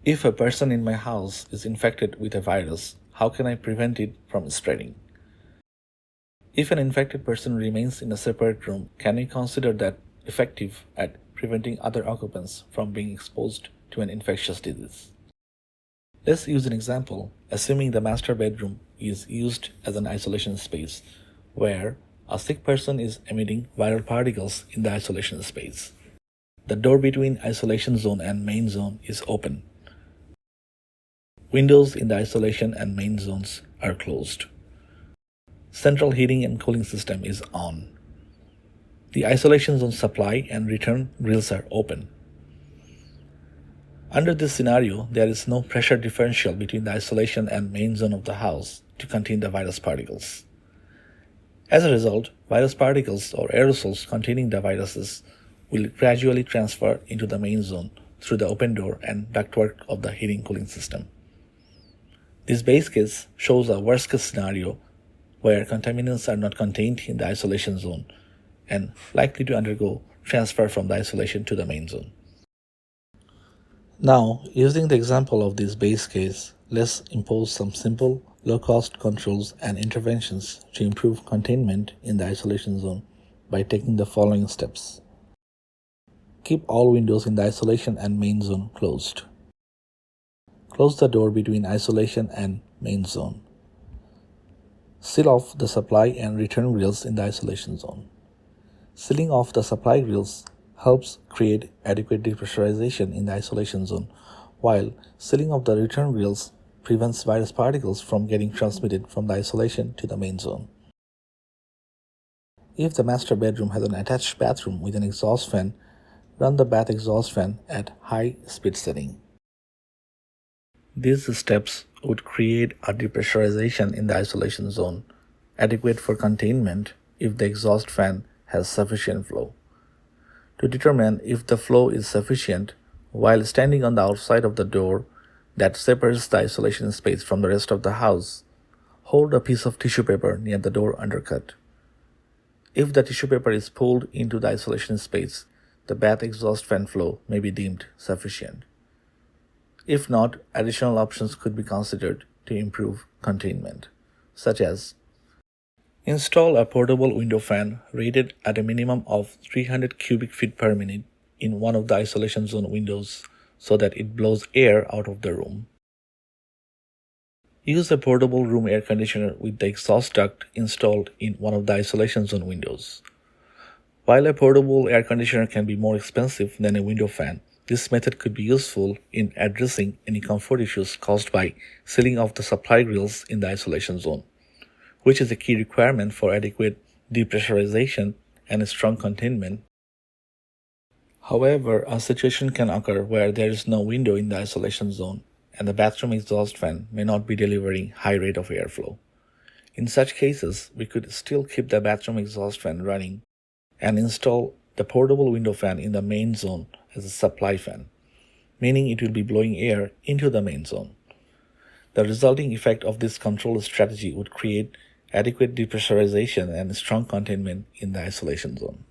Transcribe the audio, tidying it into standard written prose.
If a person in my house is infected with a virus, how can I prevent it from spreading? If an infected person remains in a separate room, can we consider that effective at preventing other occupants from being exposed to an infectious disease? Let's use an example, assuming the master bedroom is used as an isolation space, where a sick person is emitting viral particles in the isolation space. The door between isolation zone and main zone is open. Windows in the isolation and main zones are closed. Central heating and cooling system is on. The isolation zone supply and return grills are open. Under this scenario, there is no pressure differential between the isolation and main zone of the house to contain the virus particles. As a result, virus particles or aerosols containing the viruses will gradually transfer into the main zone through the open door and ductwork of the heating cooling system. This base case shows a worst case scenario where contaminants are not contained in the isolation zone and likely to undergo transfer from the isolation to the main zone. Now, using the example of this base case, let's impose some simple, low-cost controls and interventions to improve containment in the isolation zone by taking the following steps. Keep all windows in the isolation and main zone closed. Close the door between isolation and main zone. Seal off the supply and return grills in the isolation zone. Sealing off the supply grills helps create adequate depressurization in the isolation zone, while sealing of the return grills prevents virus particles from getting transmitted from the isolation to the main zone. If the master bedroom has an attached bathroom with an exhaust fan, run the bath exhaust fan at high speed setting. These steps would create a depressurization in the isolation zone, adequate for containment if the exhaust fan has sufficient flow. To determine if the flow is sufficient, while standing on the outside of the door that separates the isolation space from the rest of the house, hold a piece of tissue paper near the door undercut. If the tissue paper is pulled into the isolation space, the bath exhaust fan flow may be deemed sufficient. If not, additional options could be considered to improve containment, such as install a portable window fan rated at a minimum of 300 cubic feet per minute in one of the isolation zone windows so that it blows air out of the room. Use a portable room air conditioner with the exhaust duct installed in one of the isolation zone windows. While a portable air conditioner can be more expensive than a window fan, this method could be useful in addressing any comfort issues caused by sealing off the supply grills in the isolation zone, which is a key requirement for adequate depressurization and strong containment. However, a situation can occur where there is no window in the isolation zone and the bathroom exhaust fan may not be delivering high rate of airflow. In such cases, we could still keep the bathroom exhaust fan running and install the portable window fan in the main zone as a supply fan, meaning it will be blowing air into the main zone. The resulting effect of this control strategy would create adequate depressurization and strong containment in the isolation zone.